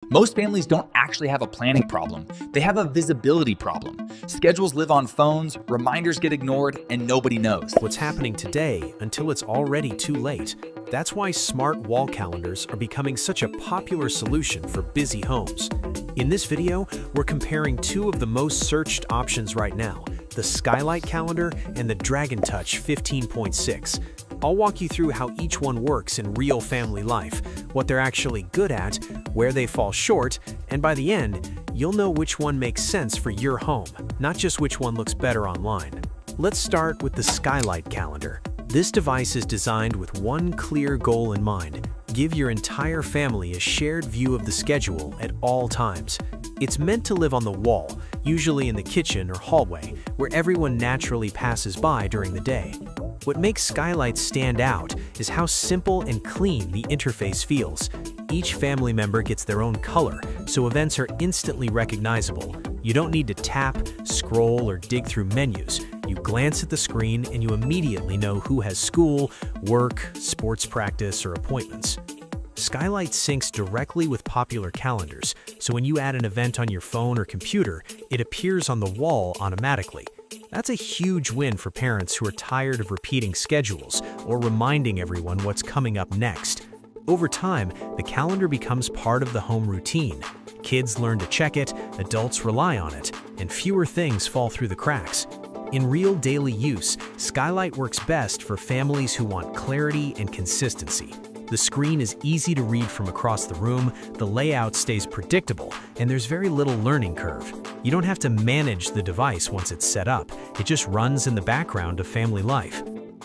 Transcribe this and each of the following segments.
Most families don't actually have a planning problem. They have a visibility problem. Schedules live on phones, reminders get ignored, and nobody knows what's happening today until it's already too late. That's why smart wall calendars are becoming such a popular solution for busy homes. In this video, we're comparing two of the most searched options right now, the Skylight Calendar and the Dragon Touch 15.6. I'll walk you through how each one works in real family life, what they're actually good at, where they fall short, and by the end, you'll know which one makes sense for your home, not just which one looks better online. Let's start with the Skylight Calendar. This device is designed with one clear goal in mind: give your entire family a shared view of the schedule at all times. It's meant to live on the wall, usually in the kitchen or hallway, where everyone naturally passes by during the day. What makes Skylight stand out is how simple and clean the interface feels. Each family member gets their own color, so events are instantly recognizable. You don't need to tap, scroll, or dig through menus. You glance at the screen and you immediately know who has school, work, sports practice, or appointments. Skylight syncs directly with popular calendars, so when you add an event on your phone or computer, it appears on the wall automatically. That's a huge win for parents who are tired of repeating schedules or reminding everyone what's coming up next. Over time, the calendar becomes part of the home routine. Kids learn to check it, adults rely on it, and fewer things fall through the cracks. In real daily use, Skylight works best for families who want clarity and consistency. The screen is easy to read from across the room, the layout stays predictable, and there's very little learning curve. You don't have to manage the device once it's set up. It just runs in the background of family life.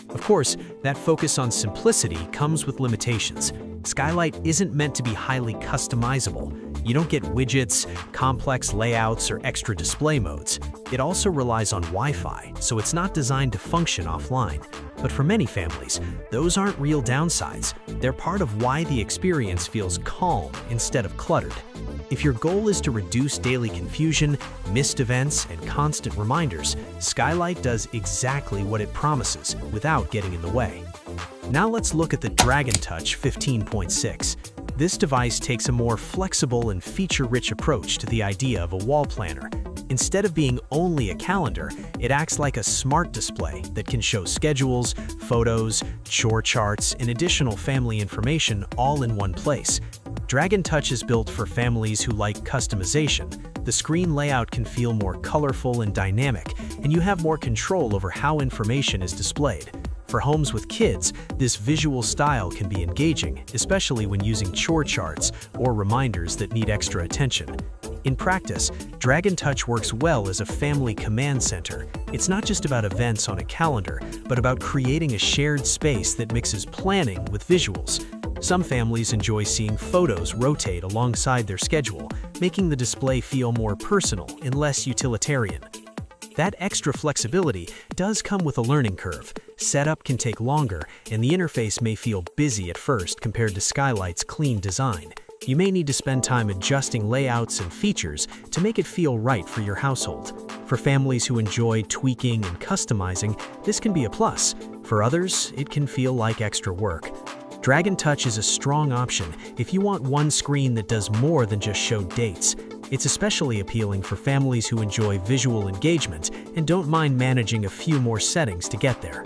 Of course, that focus on simplicity comes with limitations. Skylight isn't meant to be highly customizable. You don't get widgets, complex layouts, or extra display modes. It also relies on Wi-Fi, so it's not designed to function offline. But for many families, those aren't real downsides. They're part of why the experience feels calm instead of cluttered. If your goal is to reduce daily confusion, missed events, and constant reminders, Skylight does exactly what it promises without getting in the way. Now let's look at the Dragon Touch 15.6. This device takes a more flexible and feature-rich approach to the idea of a wall planner. Instead of being only a calendar, it acts like a smart display that can show schedules, photos, chore charts, and additional family information all in one place. Dragon Touch is built for families who like customization. The screen layout can feel more colorful and dynamic, and you have more control over how information is displayed. For homes with kids, this visual style can be engaging, especially when using chore charts or reminders that need extra attention. In practice, Dragon Touch works well as a family command center. It's not just about events on a calendar, but about creating a shared space that mixes planning with visuals. Some families enjoy seeing photos rotate alongside their schedule, making the display feel more personal and less utilitarian. That extra flexibility does come with a learning curve. Setup can take longer, and the interface may feel busy at first compared to Skylight's clean design. You may need to spend time adjusting layouts and features to make it feel right for your household. For families who enjoy tweaking and customizing, this can be a plus. For others, it can feel like extra work. Dragon Touch is a strong option if you want one screen that does more than just show dates. It's especially appealing for families who enjoy visual engagement and don't mind managing a few more settings to get there.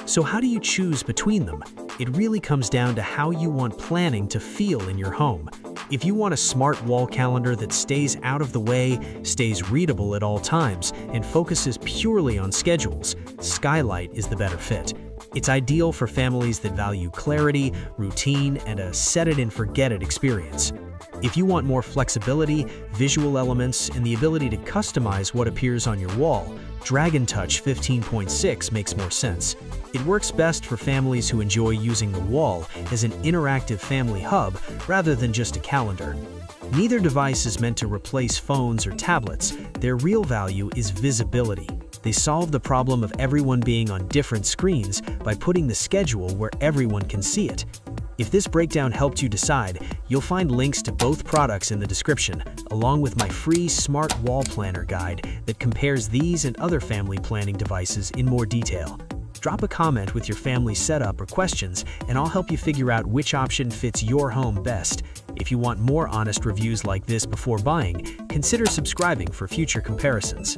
So how do you choose between them? It really comes down to how you want planning to feel in your home. If you want a smart wall calendar that stays out of the way, stays readable at all times, and focuses purely on schedules, Skylight is the better fit. It's ideal for families that value clarity, routine, and a set-it-and-forget-it experience. If you want more flexibility, visual elements, and the ability to customize what appears on your wall, Dragon Touch 15.6 makes more sense. It works best for families who enjoy using the wall as an interactive family hub rather than just a calendar. Neither device is meant to replace phones or tablets. Their real value is visibility. They solve the problem of everyone being on different screens by putting the schedule where everyone can see it. If this breakdown helped you decide, you'll find links to both products in the description, along with my free Smart Wall Planner guide that compares these and other family planning devices in more detail. Drop a comment with your family setup or questions, and I'll help you figure out which option fits your home best. If you want more honest reviews like this before buying, consider subscribing for future comparisons.